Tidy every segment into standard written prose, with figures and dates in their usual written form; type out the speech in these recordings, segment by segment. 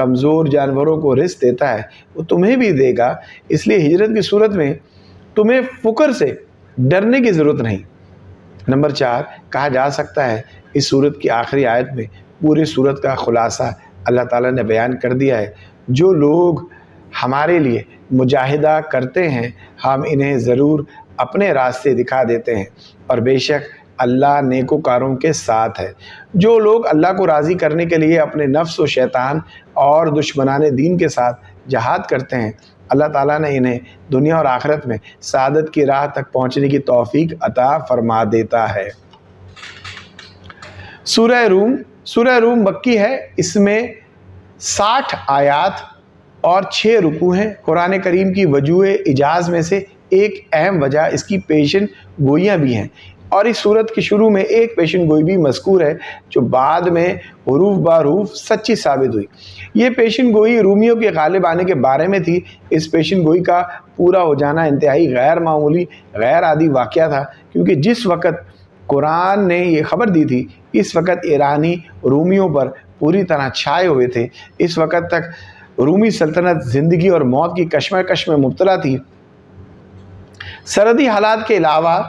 کمزور جانوروں کو رزق دیتا ہے وہ تمہیں بھی دے گا، اس لیے ہجرت کی صورت میں تمہیں فقر سے ڈرنے کی ضرورت نہیں۔ نمبر 4، کہا جا سکتا ہے اس صورت کی آخری آیت میں پوری صورت کا خلاصہ اللہ تعالیٰ نے بیان کر دیا ہے۔ جو لوگ ہمارے لیے مجاہدہ کرتے ہیں ہم انہیں ضرور اپنے راستے دکھا دیتے ہیں، اور بے شک اللہ نیکوکاروں کے ساتھ ہے۔ جو لوگ اللہ کو راضی کرنے کے لیے اپنے نفس و شیطان اور دشمنان دین کے ساتھ جہاد کرتے ہیں، اللہ تعالیٰ نے انہیں دنیا اور آخرت میں سعادت کی راہ تک پہنچنے کی توفیق عطا فرما دیتا ہے۔ سورہ روم مکی ہے، اس میں 60 آیات اور 6 رکوع ہیں۔ قرآن کریم کی وجوہ اعجاز میں سے ایک اہم وجہ اس کی پیشن گوئیاں بھی ہیں، اور اس صورت کے شروع میں ایک پیشن گوئی بھی مذکور ہے جو بعد میں حروف بحروف سچی ثابت ہوئی۔ یہ پیشن گوئی رومیوں کے غالب آنے کے بارے میں تھی۔ اس پیشن گوئی کا پورا ہو جانا انتہائی غیر معمولی غیر عادی واقعہ تھا، کیونکہ جس وقت قرآن نے یہ خبر دی تھی اس وقت ایرانی رومیوں پر پوری طرح چھائے ہوئے تھے۔ اس وقت تک رومی سلطنت زندگی اور موت کی کشمکش میں مبتلا تھی۔ سرحدی حالات کے علاوہ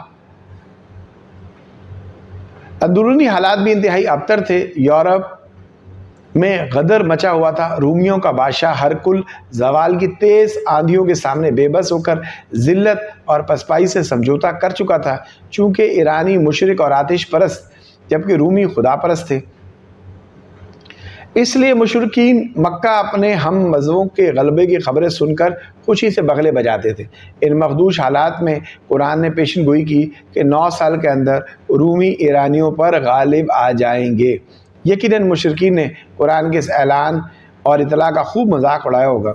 اندرونی حالات بھی انتہائی ابتر تھے۔ یورپ میں غدر مچا ہوا تھا۔ رومیوں کا بادشاہ ہرقل زوال کی تیز آندھیوں کے سامنے بے بس ہو کر ذلت اور پسپائی سے سمجھوتا کر چکا تھا، چونکہ ایرانی مشرک اور آتش پرست جبکہ رومی خدا پرست تھے۔ اس لیے مشرکین مکہ اپنے ہم مذہبوں کے غلبے کی خبریں سن کر خوشی سے بغلے بجاتے تھے۔ ان مخدوش حالات میں قرآن نے پیشن گوئی کی کہ 9 سال کے اندر رومی ایرانیوں پر غالب آ جائیں گے۔ یقیناً مشرکین نے قرآن کے اس اعلان اور اطلاع کا خوب مذاق اڑایا ہوگا،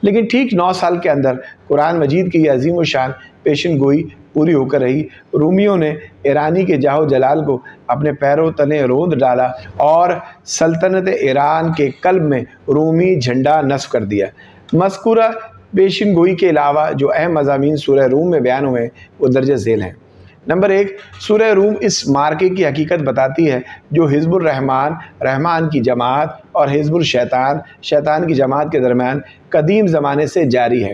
لیکن ٹھیک 9 سال کے اندر قرآن مجید کی یہ عظیم و شان پیشن گوئی پوری ہو کر رہی۔ رومیوں نے ایرانی کے جاہ و جلال کو اپنے پیروں تلے روند ڈالا اور سلطنت ایران کے قلب میں رومی جھنڈا نصب کر دیا۔ مذکورہ پیشن گوئی کے علاوہ جو اہم مضامین سورہ روم میں بیان ہوئے وہ درجہ ذیل ہیں۔ نمبر 1، سورہ روم اس مارکے کی حقیقت بتاتی ہے جو حزب الرحمن رحمان کی جماعت اور حزب الشیطان شیطان کی جماعت کے درمیان قدیم زمانے سے جاری ہے۔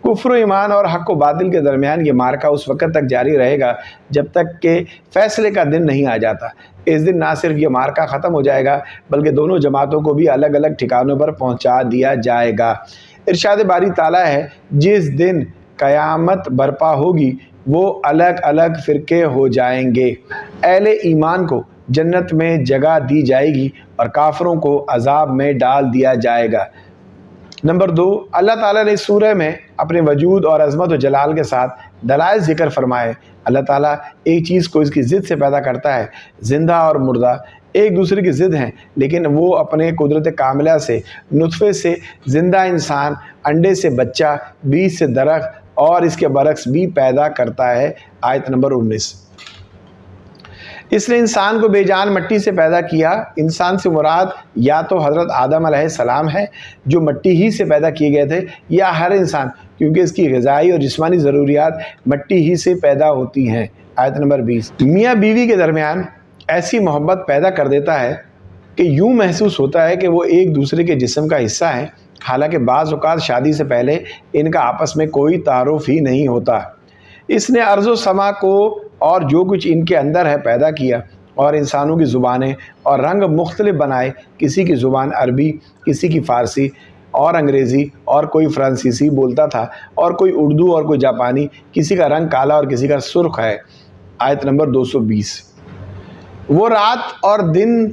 کفر و ایمان اور حق و باطل کے درمیان یہ مارکہ اس وقت تک جاری رہے گا جب تک کہ فیصلے کا دن نہیں آ جاتا۔ اس دن نہ صرف یہ مارکہ ختم ہو جائے گا بلکہ دونوں جماعتوں کو بھی الگ الگ ٹھکانوں پر پہنچا دیا جائے گا۔ ارشاد باری تعالیٰ ہے، جس دن قیامت برپا ہوگی وہ الگ الگ فرقے ہو جائیں گے۔ اہل ایمان کو جنت میں جگہ دی جائے گی اور کافروں کو عذاب میں ڈال دیا جائے گا۔ نمبر 2، اللہ تعالیٰ نے اس سورہ میں اپنے وجود اور عظمت و جلال کے ساتھ دلائل ذکر فرمائے۔ اللہ تعالیٰ ایک چیز کو اس کی ضد سے پیدا کرتا ہے۔ زندہ اور مردہ ایک دوسرے کی ضد ہیں، لیکن وہ اپنے قدرت کاملہ سے نطفے سے زندہ انسان، انڈے سے بچہ، بیج سے درخت اور اس کے برعکس بھی پیدا کرتا ہے۔ آیت نمبر 19۔ اس نے انسان کو بے جان مٹی سے پیدا کیا۔ انسان سے مراد یا تو حضرت آدم علیہ السلام ہے جو مٹی ہی سے پیدا کیے گئے تھے، یا ہر انسان، کیونکہ اس کی غذائی اور جسمانی ضروریات مٹی ہی سے پیدا ہوتی ہیں۔ آیت نمبر 20۔ میاں بیوی کے درمیان ایسی محبت پیدا کر دیتا ہے کہ یوں محسوس ہوتا ہے کہ وہ ایک دوسرے کے جسم کا حصہ ہیں، حالانکہ بعض اوقات شادی سے پہلے ان کا آپس میں کوئی تعارف ہی نہیں ہوتا۔ اس نے ارض و سما کو اور جو کچھ ان کے اندر ہے پیدا کیا، اور انسانوں کی زبانیں اور رنگ مختلف بنائے۔ کسی کی زبان عربی، کسی کی فارسی اور انگریزی، اور کوئی فرانسیسی بولتا تھا، اور کوئی اردو اور کوئی جاپانی۔ کسی کا رنگ کالا اور کسی کا سرخ ہے۔ آیت نمبر 220۔ وہ رات اور دن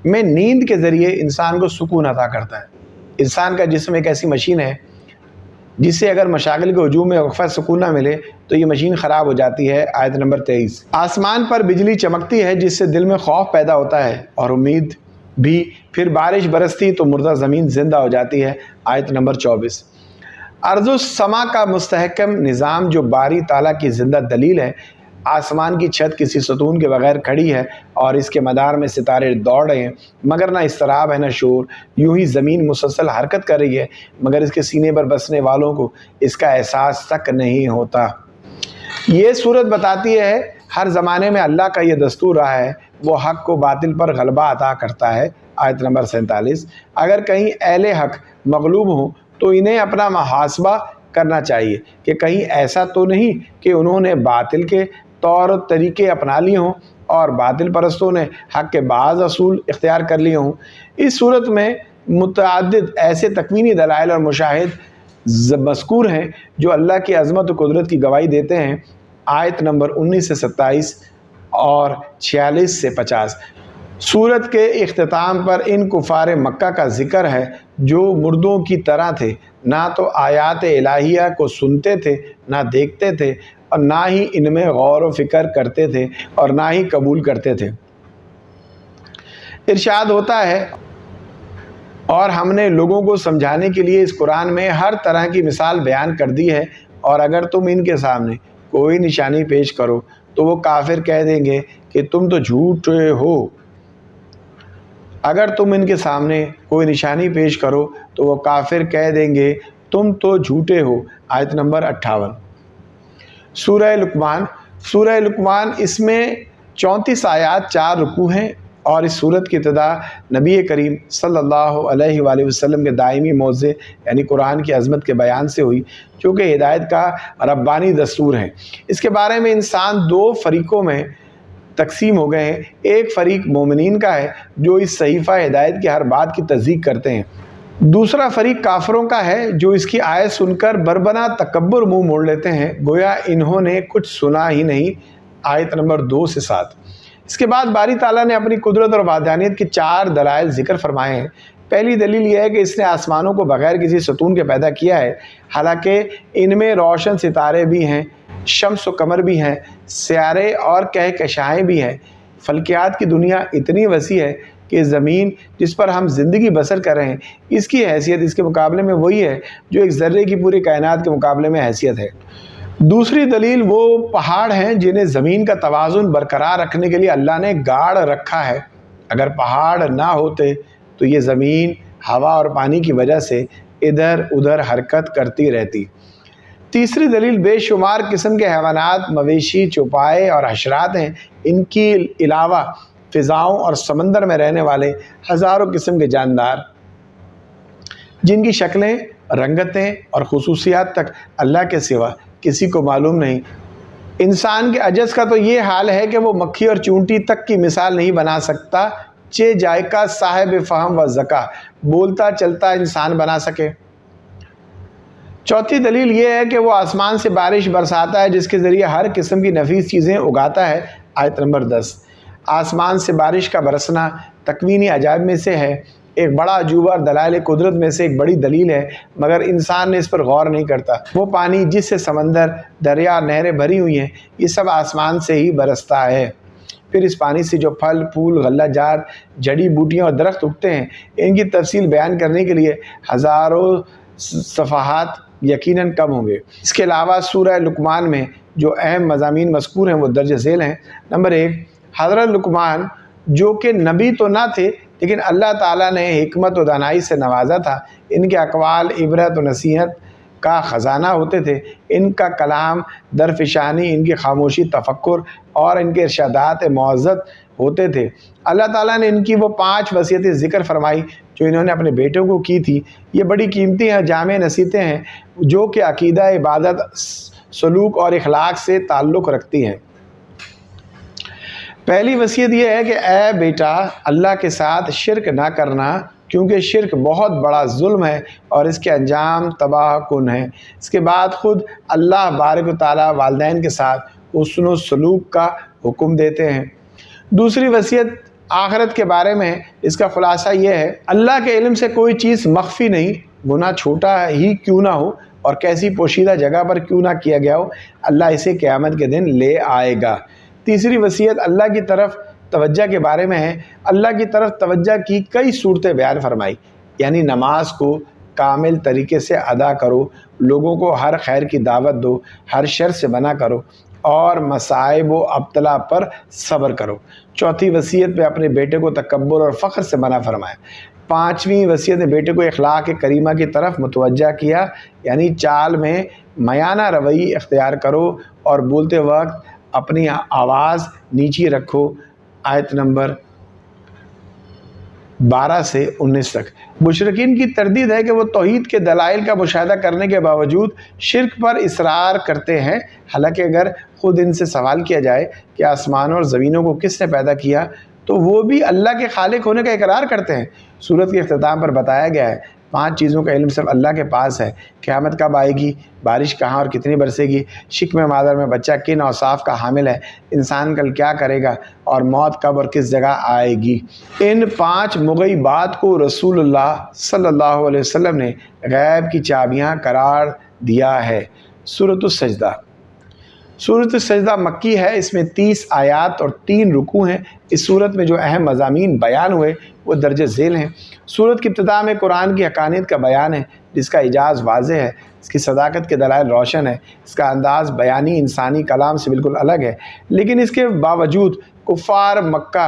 میں نیند کے ذریعے انسان کو سکون عطا کرتا ہے۔ انسان کا جسم ایک ایسی مشین ہے جس سے اگر مشاغل کے ہجوم میں وقفہ سکون نہ ملے تو یہ مشین خراب ہو جاتی ہے۔ آیت نمبر 23۔ آسمان پر بجلی چمکتی ہے جس سے دل میں خوف پیدا ہوتا ہے اور امید بھی، پھر بارش برستی تو مردہ زمین زندہ ہو جاتی ہے۔ آیت نمبر 24۔ ارض و سما کا مستحکم نظام جو باری تعالیٰ کی زندہ دلیل ہے۔ آسمان کی چھت کسی ستون کے بغیر کھڑی ہے اور اس کے مدار میں ستارے دوڑ رہے ہیں، مگر نہ اضطراب ہے نہ شور۔ یوں ہی زمین مسلسل حرکت کر رہی ہے، مگر اس کے سینے پر بسنے والوں کو اس کا احساس تک نہیں ہوتا۔ یہ صورت بتاتی ہے ہر زمانے میں اللہ کا یہ دستور رہا ہے، وہ حق کو باطل پر غلبہ عطا کرتا ہے آیت نمبر 47۔ اگر کہیں اہل حق مغلوب ہوں تو انہیں اپنا محاسبہ کرنا چاہیے کہ کہیں ایسا تو نہیں کہ انہوں نے باطل کے طور و طریقے اپنا لیے ہوں اور باطل پرستوں نے حق کے بعض اصول اختیار کر لیے ہوں۔ اس صورت میں متعدد ایسے تکوینی دلائل اور مشاہد مذکور ہیں جو اللہ کی عظمت و قدرت کی گواہی دیتے ہیں۔ آیت نمبر 19 سے 27 اور 46 سے 50۔ سورت کے اختتام پر ان کفار مکہ کا ذکر ہے جو مردوں کی طرح تھے، نہ تو آیات الہیہ کو سنتے تھے، نہ دیکھتے تھے، اور نہ ہی ان میں غور و فکر کرتے تھے اور نہ ہی قبول کرتے تھے۔ ارشاد ہوتا ہے، اور ہم نے لوگوں کو سمجھانے کے لیے اس قرآن میں ہر طرح کی مثال بیان کر دی ہے، اور اگر تم ان کے سامنے کوئی نشانی پیش کرو تو وہ کافر کہہ دیں گے کہ تم تو جھوٹے ہو۔ اگر تم ان کے سامنے کوئی نشانی پیش کرو تو وہ کافر کہہ دیں گے تم تو جھوٹے ہو۔ آیت نمبر 58۔ سورہ لقمان۔ سورہ لقمان، اس میں 34 آیات، 4 رکوع ہیں، اور اس سورت کی ابتدا نبی کریم صلی اللہ علیہ وآلہ وسلم کے دائمی موضع یعنی قرآن کی عظمت کے بیان سے ہوئی، جو کہ ہدایت کا ربانی دستور ہے۔ اس کے بارے میں انسان 2 فریقوں میں تقسیم ہو گئے ہیں۔ ایک فریق مومنین کا ہے جو اس صحیفہ ہدایت کی ہر بات کی تصدیق کرتے ہیں۔ دوسرا فریق کافروں کا ہے جو اس کی آیت سن کر بربنا تکبر منہ موڑ لیتے ہیں، گویا انہوں نے کچھ سنا ہی نہیں۔ آیت نمبر 2 سے 7۔ اس کے بعد باری تعالیٰ نے اپنی قدرت اور وحدانیت کی 4 دلائل ذکر فرمائے ہیں۔ پہلی دلیل یہ ہے کہ اس نے آسمانوں کو بغیر کسی ستون کے پیدا کیا ہے، حالانکہ ان میں روشن ستارے بھی ہیں، شمس و قمر بھی ہیں، سیارے اور کہکشائیں بھی ہیں۔ فلکیات کی دنیا اتنی وسیع ہے کہ زمین جس پر ہم زندگی بسر کر رہے ہیں، اس کی حیثیت اس کے مقابلے میں وہی ہے جو ایک ذرے کی پوری کائنات کے مقابلے میں حیثیت ہے۔ دوسری دلیل وہ پہاڑ ہیں جنہیں زمین کا توازن برقرار رکھنے کے لیے اللہ نے گاڑ رکھا ہے۔ اگر پہاڑ نہ ہوتے تو یہ زمین ہوا اور پانی کی وجہ سے ادھر ادھر حرکت کرتی رہتی۔ تیسری دلیل بے شمار قسم کے حیوانات، مویشی، چوپائے اور حشرات ہیں۔ ان کے علاوہ فضاؤں اور سمندر میں رہنے والے ہزاروں قسم کے جاندار جن کی شکلیں، رنگتیں اور خصوصیات تک اللہ کے سوا کسی کو معلوم نہیں۔ انسان کے عجز کا تو یہ حال ہے کہ وہ مکھی اور چونٹی تک کی مثال نہیں بنا سکتا، چہ جائکا صاحب فہم و ذکا بولتا چلتا انسان بنا سکے۔ چوتھی دلیل یہ ہے کہ وہ آسمان سے بارش برساتا ہے جس کے ذریعے ہر قسم کی نفیس چیزیں اگاتا ہے۔ آیت نمبر 10۔ آسمان سے بارش کا برسنا تکوینی عجائب میں سے ہے، ایک بڑا عجوبہ اور دلائل قدرت میں سے ایک بڑی دلیل ہے، مگر انسان نے اس پر غور نہیں کرتا۔ وہ پانی جس سے سمندر، دریا، نہریں بھری ہوئی ہیں، یہ سب آسمان سے ہی برستا ہے۔ پھر اس پانی سے جو پھل، پھول، غلہ جات، جڑی بوٹیاں اور درخت اگتے ہیں، ان کی تفصیل بیان کرنے کے لیے ہزاروں صفحات یقیناً کم ہوں گے۔ اس کے علاوہ سورہ لقمان میں جو اہم مضامین مذکور ہیں وہ درج ذیل ہیں۔ نمبر 1، حضرت لقمان جو کہ نبی تو نہ تھے لیکن اللہ تعالیٰ نے حکمت و دانائی سے نوازا تھا۔ ان کے اقوال عبرت و نصیحت کا خزانہ ہوتے تھے، ان کا کلام درفشانی، ان کی خاموشی تفکر اور ان کے ارشادات معزز ہوتے تھے۔ اللہ تعالیٰ نے ان کی وہ 5 وصیتیں ذکر فرمائی جو انہوں نے اپنے بیٹوں کو کی تھی۔ یہ بڑی قیمتی ہیں، جامع نصیحتیں ہیں جو کہ عقیدہ، عبادت، سلوک اور اخلاق سے تعلق رکھتی ہیں۔ پہلی وصیت یہ ہے کہ اے بیٹا، اللہ کے ساتھ شرک نہ کرنا، کیونکہ شرک بہت بڑا ظلم ہے اور اس کے انجام تباہ کن ہے۔ اس کے بعد خود اللہ بارک و تعالیٰ والدین کے ساتھ حسن و سلوک کا حکم دیتے ہیں۔ دوسری وصیت آخرت کے بارے میں ہے، اس کا خلاصہ یہ ہے، اللہ کے علم سے کوئی چیز مخفی نہیں، گناہ چھوٹا ہی کیوں نہ ہو اور کیسی پوشیدہ جگہ پر کیوں نہ کیا گیا ہو، اللہ اسے قیامت کے دن لے آئے گا۔ تیسری وصیت اللہ کی طرف توجہ کے بارے میں ہے۔ اللہ کی طرف توجہ کی کئی صورتیں بیان فرمائی، یعنی نماز کو کامل طریقے سے ادا کرو، لوگوں کو ہر خیر کی دعوت دو، ہر شر سے منع کرو اور مصائب و ابتلا پر صبر کرو۔ چوتھی وصیت میں اپنے بیٹے کو تکبر اور فخر سے منع فرمایا۔ پانچویں وصیت نے بیٹے کو اخلاق کریمہ کی طرف متوجہ کیا، یعنی چال میں میانہ روی اختیار کرو اور بولتے وقت اپنی آواز نیچی رکھو۔ آیت نمبر 12 سے 19 تک۔ مشرکین کی تردید ہے کہ وہ توحید کے دلائل کا مشاہدہ کرنے کے باوجود شرک پر اصرار کرتے ہیں، حالانکہ اگر خود ان سے سوال کیا جائے کہ آسمانوں اور زمینوں کو کس نے پیدا کیا تو وہ بھی اللہ کے خالق ہونے کا اقرار کرتے ہیں۔ سورت کے اختتام پر بتایا گیا ہے 5 چیزوں کا علم صرف اللہ کے پاس ہے: قیامت کب آئے گی، بارش کہاں اور کتنی برسے گی، شکم مادر میں بچہ کن اوصاف کا حامل ہے، انسان کل کیا کرے گا، اور موت کب اور کس جگہ آئے گی۔ ان 5 مغیبات کو رسول اللہ صلی اللہ علیہ وسلم نے غیب کی چابیاں قرار دیا ہے۔ سورۃ السجدہ۔ سورۃ السجدہ مکی ہے، اس میں 30 آیات اور 3 رکوع ہیں۔ اس سورت میں جو اہم مضامین بیان ہوئے وہ درج ذیل ہیں۔ سورت کی ابتدا میں قرآن کی حقانیت کا بیان ہے، جس کا اعجاز واضح ہے، اس کی صداقت کے دلائل روشن ہے، اس کا انداز بیانی انسانی کلام سے بالکل الگ ہے، لیکن اس کے باوجود کفار مکہ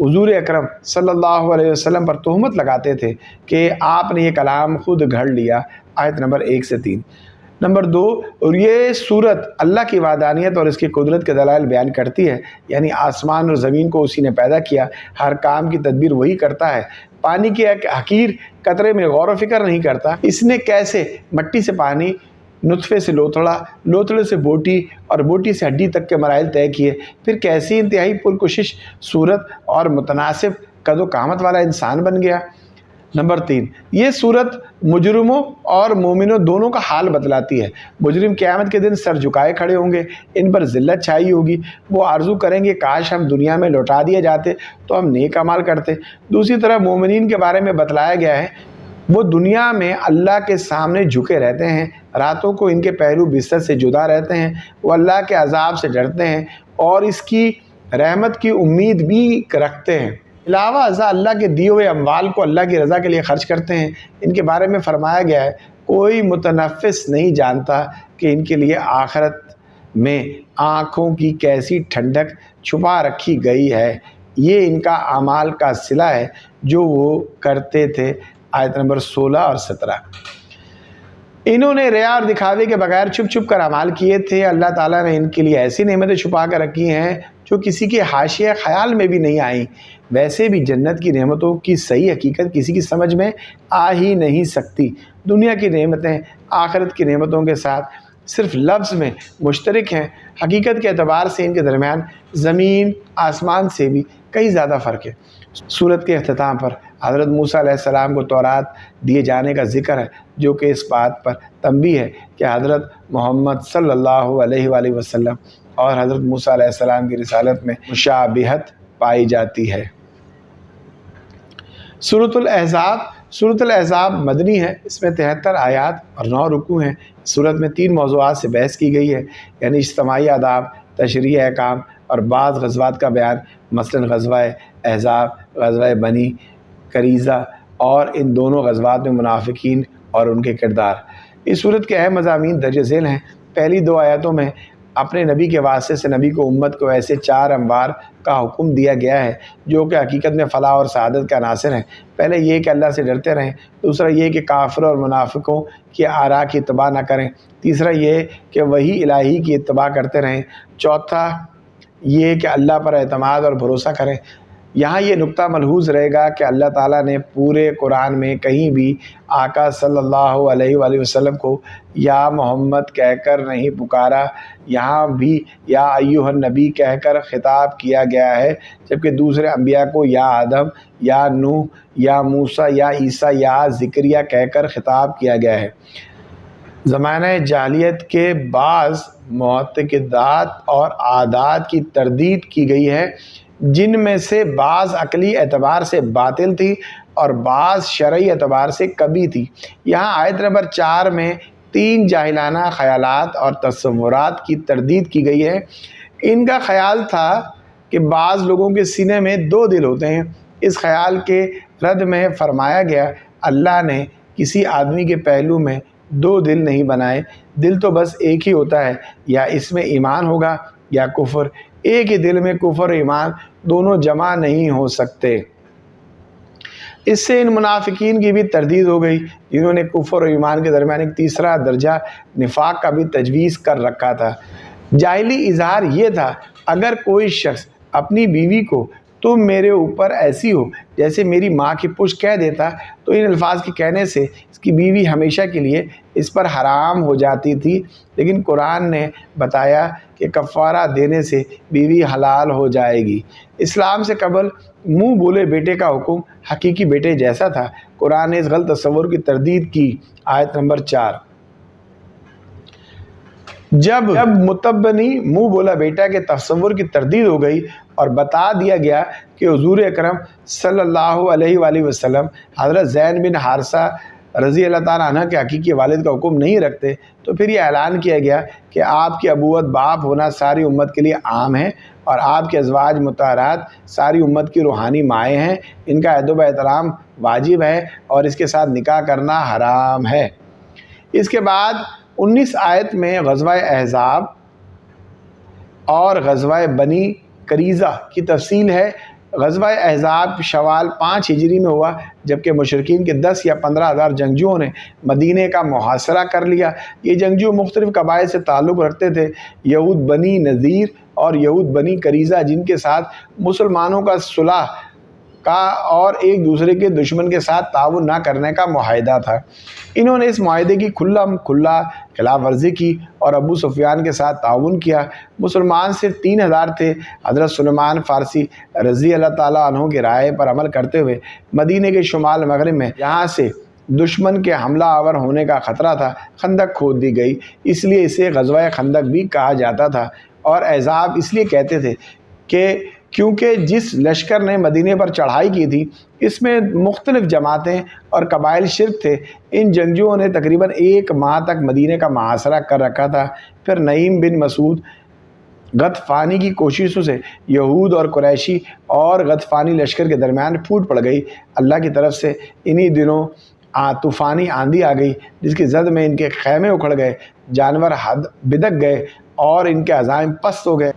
حضور اکرم صلی اللہ علیہ وسلم پر تہمت لگاتے تھے کہ آپ نے یہ کلام خود گھڑ لیا۔ آیت نمبر 1 سے 3۔ نمبر 2، اور یہ صورت اللہ کی وحدانیت اور اس کی قدرت کے دلائل بیان کرتی ہے، یعنی آسمان اور زمین کو اسی نے پیدا کیا، ہر کام کی تدبیر وہی کرتا ہے، پانی کے ایک حقیر قطرے میں غور و فکر نہیں کرتا، اس نے کیسے مٹی سے پانی، نطفے سے لوتھڑا، لوتھڑے سے بوٹی اور بوٹی سے ہڈی تک کے مراحل طے کیے، پھر کیسی انتہائی پرکشش صورت اور متناسب قد و قامت والا انسان بن گیا۔ نمبر 3، یہ صورت مجرموں اور مومنوں دونوں کا حال بتلاتی ہے۔ مجرم قیامت کے دن سر جھکائے کھڑے ہوں گے، ان پر ذلت چھائی ہوگی، وہ آرزو کریں گے کاش ہم دنیا میں لوٹا دیے جاتے تو ہم نیک اعمال کرتے۔ دوسری طرف مومنین کے بارے میں بتلایا گیا ہے، وہ دنیا میں اللہ کے سامنے جھکے رہتے ہیں، راتوں کو ان کے پہلو بستر سے جدا رہتے ہیں، وہ اللہ کے عذاب سے ڈرتے ہیں اور اس کی رحمت کی امید بھی رکھتے ہیں۔ علاوہ ازاں اللہ کے دیے ہوئے اموال کو اللہ کی رضا کے لیے خرچ کرتے ہیں۔ ان کے بارے میں فرمایا گیا ہے، کوئی متنفس نہیں جانتا کہ ان کے لیے آخرت میں آنکھوں کی کیسی ٹھنڈک چھپا رکھی گئی ہے، یہ ان کا اعمال کا صلہ ہے جو وہ کرتے تھے۔ آیت نمبر 16 اور 17۔ انہوں نے ریا اور دکھاوے کے بغیر چھپ چھپ کر اعمال کیے تھے، اللہ تعالیٰ نے ان کے لیے ایسی نعمتیں چھپا کر رکھی ہیں جو کسی کے حاشیہ خیال میں بھی نہیں آئیں۔ ویسے بھی جنت کی نعمتوں کی صحیح حقیقت کسی کی سمجھ میں آ ہی نہیں سکتی۔ دنیا کی نعمتیں آخرت کی نعمتوں کے ساتھ صرف لفظ میں مشترک ہیں، حقیقت کے اعتبار سے ان کے درمیان زمین آسمان سے بھی کئی زیادہ فرق ہے۔ سورت کے اختتام پر حضرت موسیٰ علیہ السلام کو تورات دیے جانے کا ذکر ہے، جو کہ اس بات پر تنبیہ ہے کہ حضرت محمد صلی اللہ علیہ وآلہ وسلم اور حضرت موسیٰ علیہ السلام کی رسالت میں مشابہت پائی جاتی ہے۔ سورۃ الاحزاب۔ سورۃ الاحزاب مدنی ہے، اس میں 73 آیات اور 9 رکوع ہیں۔ سورت میں 3 موضوعات سے بحث کی گئی ہے، یعنی اجتماعی آداب، تشریعی احکام اور بعض غزوات کا بیان، مثلا غزوہ احزاب، غزوہ بنی قریظہ اور ان دونوں غزوات میں منافقین اور ان کے کردار۔ اس صورت کے اہم مضامین درج ذیل ہیں۔ پہلی 2 آیاتوں میں اپنے نبی کے واسطے سے نبی کو امت کو ایسے 4 انوار کا حکم دیا گیا ہے جو کہ حقیقت میں فلاح اور سعادت کا عناصر ہیں۔ پہلے یہ کہ اللہ سے ڈرتے رہیں، دوسرا یہ کہ کافروں اور منافقوں کی آراء کی اتباع نہ کریں، تیسرا یہ کہ وحی الہی کی اتباع کرتے رہیں، چوتھا یہ کہ اللہ پر اعتماد اور بھروسہ کریں۔ یہاں یہ نقطہ ملحوظ رہے گا کہ اللہ تعالیٰ نے پورے قرآن میں کہیں بھی آقا صلی اللہ علیہ وآلہ وسلم کو یا محمد کہہ کر نہیں پکارا، یہاں بھی یا ایھا النبی کہہ کر خطاب کیا گیا ہے، جبکہ دوسرے انبیاء کو یا آدم، یا نوح، یا موسیٰ، یا عیسیٰ، یا زکریا کہہ کر خطاب کیا گیا ہے۔ زمانہ جاہلیت کے بعض معتقدات اور عادات کی تردید کی گئی ہے، جن میں سے بعض عقلی اعتبار سے باطل تھی اور بعض شرعی اعتبار سے کبھی تھی۔ یہاں آیت نمبر 4 میں 3 جاہلانہ خیالات اور تصورات کی تردید کی گئی ہے۔ ان کا خیال تھا کہ بعض لوگوں کے سینے میں 2 دل ہوتے ہیں۔ اس خیال کے رد میں فرمایا گیا، اللہ نے کسی آدمی کے پہلو میں 2 دل نہیں بنائے، دل تو بس ایک ہی ہوتا ہے، یا اس میں ایمان ہوگا یا کفر، ایک ہی دل میں کفر اور ایمان دونوں جمع نہیں ہو سکتے۔ اس سے ان منافقین کی بھی تردید ہو گئی جنہوں نے کفر اور ایمان کے درمیان ایک تیسرا درجہ نفاق کا بھی تجویز کر رکھا تھا۔ جاہلی اظہار یہ تھا، اگر کوئی شخص اپنی بیوی کو تم میرے اوپر ایسی ہو جیسے میری ماں کی پشت کہہ دیتا، تو ان الفاظ کے کہنے سے اس کی بیوی ہمیشہ کے لیے اس پر حرام ہو جاتی تھی، لیکن قرآن نے بتایا کہ کفارہ دینے سے بیوی حلال ہو جائے گی۔ اسلام سے قبل منہ بولے بیٹے کا حکم حقیقی بیٹے جیسا تھا۔ قرآن نے اس غلط تصور کی تردید کی۔ آیت نمبر 4، جب متبنی منہ بولا بیٹا کے تصور کی تردید ہو گئی اور بتا دیا گیا کہ حضور اکرم صلی اللہ علیہ وآلہ وسلم حضرت زید بن حارثہ رضی اللہ تعالیٰ عنہ کے حقیقی والد کا حکم نہیں رکھتے، تو پھر یہ اعلان کیا گیا کہ آپ کی ابوت باپ ہونا ساری امت کے لیے عام ہے اور آپ کے ازواج مطہرات ساری امت کی روحانی مائیں ہیں، ان کا ادب و احترام واجب ہے اور اس کے ساتھ نکاح کرنا حرام ہے۔ اس کے بعد 19 آیت میں غزوہ احزاب اور غزوہ بنی قریظہ کی تفصیل ہے۔ غزوہ احزاب شوال 5 ہجری میں ہوا، جبکہ مشرکین کے 10 یا 15 ہزار جنگجوؤں نے مدینہ کا محاصرہ کر لیا۔ یہ جنگجو مختلف قبائل سے تعلق رکھتے تھے، یہود بنی نذیر اور یہود بنی قریظہ، جن کے ساتھ مسلمانوں کا صلح کا اور ایک دوسرے کے دشمن کے ساتھ تعاون نہ کرنے کا معاہدہ تھا۔ انہوں نے اس معاہدے کی کھلا خلاف ورزی کی اور ابو سفیان کے ساتھ تعاون کیا۔ مسلمان صرف 3000 تھے۔ حضرت سلمان فارسی رضی اللہ تعالیٰ عنہ کی رائے پر عمل کرتے ہوئے مدینہ کے شمال مغرب میں جہاں سے دشمن کے حملہ آور ہونے کا خطرہ تھا خندق کھود دی گئی، اس لیے اسے غزوہ خندق بھی کہا جاتا تھا۔ اور احزاب اس لیے کہتے تھے کہ کیونکہ جس لشکر نے مدینے پر چڑھائی کی تھی اس میں مختلف جماعتیں اور قبائل شرک تھے۔ ان جنگجوؤں نے تقریباً 1 ماہ تک مدینے کا محاصرہ کر رکھا تھا۔ پھر نعیم بن مسعود غطفانی کی کوششوں سے یہود اور قریشی اور غطفانی لشکر کے درمیان پھوٹ پڑ گئی۔ اللہ کی طرف سے انہی دنوں طوفانی آندھی آ گئی جس کی زد میں ان کے خیمے اکھڑ گئے، جانور بدک گئے اور ان کے عزائم پست ہو گئے۔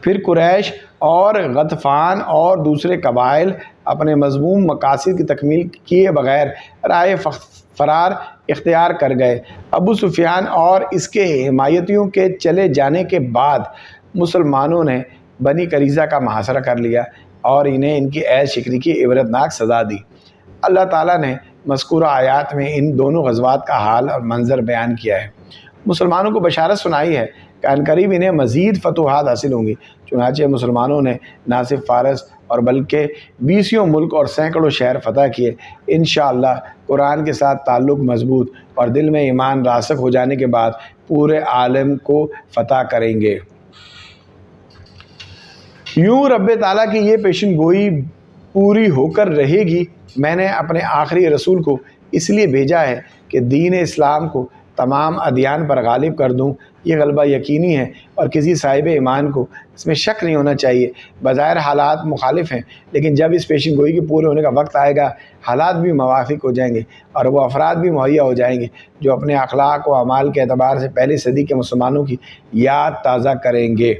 پھر قریش اور غطفان اور دوسرے قبائل اپنے مذموم مقاصد کی تکمیل کیے بغیر راہ فرار اختیار کر گئے۔ ابو سفیان اور اس کے حمایتیوں کے چلے جانے کے بعد مسلمانوں نے بنی قریظہ کا محاصرہ کر لیا اور انہیں ان کی عیش شکری کی عبرتناک سزا دی۔ اللہ تعالیٰ نے مذکورہ آیات میں ان دونوں غزوات کا حال اور منظر بیان کیا ہے۔ مسلمانوں کو بشارت سنائی ہے کہ عنقریب انہیں مزید فتوحات حاصل ہوں گی۔ چنانچہ مسلمانوں نے نہ صرف فارس اور بلکہ 20 ملک اور سینکڑوں شہر فتح کیے۔ انشاءاللہ قرآن کے ساتھ تعلق مضبوط اور دل میں ایمان راسخ ہو جانے کے بعد پورے عالم کو فتح کریں گے۔ یوں رب تعالیٰ کی یہ پیشن گوئی پوری ہو کر رہے گی۔ میں نے اپنے آخری رسول کو اس لیے بھیجا ہے کہ دین اسلام کو تمام ادیان پر غالب کر دوں۔ یہ غلبہ یقینی ہے اور کسی صاحب ایمان کو اس میں شک نہیں ہونا چاہیے۔ بظاہر حالات مخالف ہیں، لیکن جب اس پیشن گوئی کے پورے ہونے کا وقت آئے گا حالات بھی موافق ہو جائیں گے اور وہ افراد بھی مہیا ہو جائیں گے جو اپنے اخلاق و اعمال کے اعتبار سے پہلی صدی کے مسلمانوں کی یاد تازہ کریں گے۔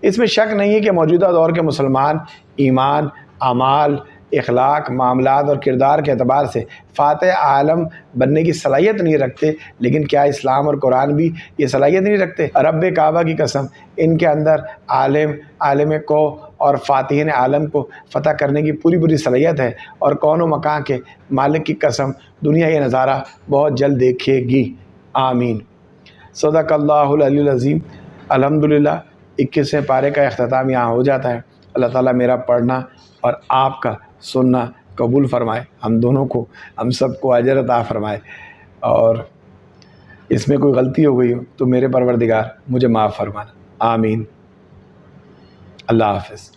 اس میں شک نہیں ہے کہ موجودہ دور کے مسلمان ایمان، اعمال، اخلاق، معاملات اور کردار کے اعتبار سے فاتح عالم بننے کی صلاحیت نہیں رکھتے، لیکن کیا اسلام اور قرآن بھی یہ صلاحیت نہیں رکھتے؟ رب کعبہ کی قسم، ان کے اندر عالم کو اور فاتحین عالم کو فتح کرنے کی پوری صلاحیت ہے، اور کون و مکان کے مالک کی قسم دنیا یہ نظارہ بہت جلد دیکھے گی۔ آمین۔ صدق اللہ العلی العظیم۔ الحمدللہ 21ویں پارے کا اختتام یہاں ہو جاتا ہے۔ اللہ تعالیٰ میرا پڑھنا اور آپ کا سننا قبول فرمائے، ہم دونوں کو، ہم سب کو اجر عطا فرمائے، اور اس میں کوئی غلطی ہو گئی ہو تو میرے پروردگار مجھے معاف فرمانا۔ آمین۔ اللہ حافظ۔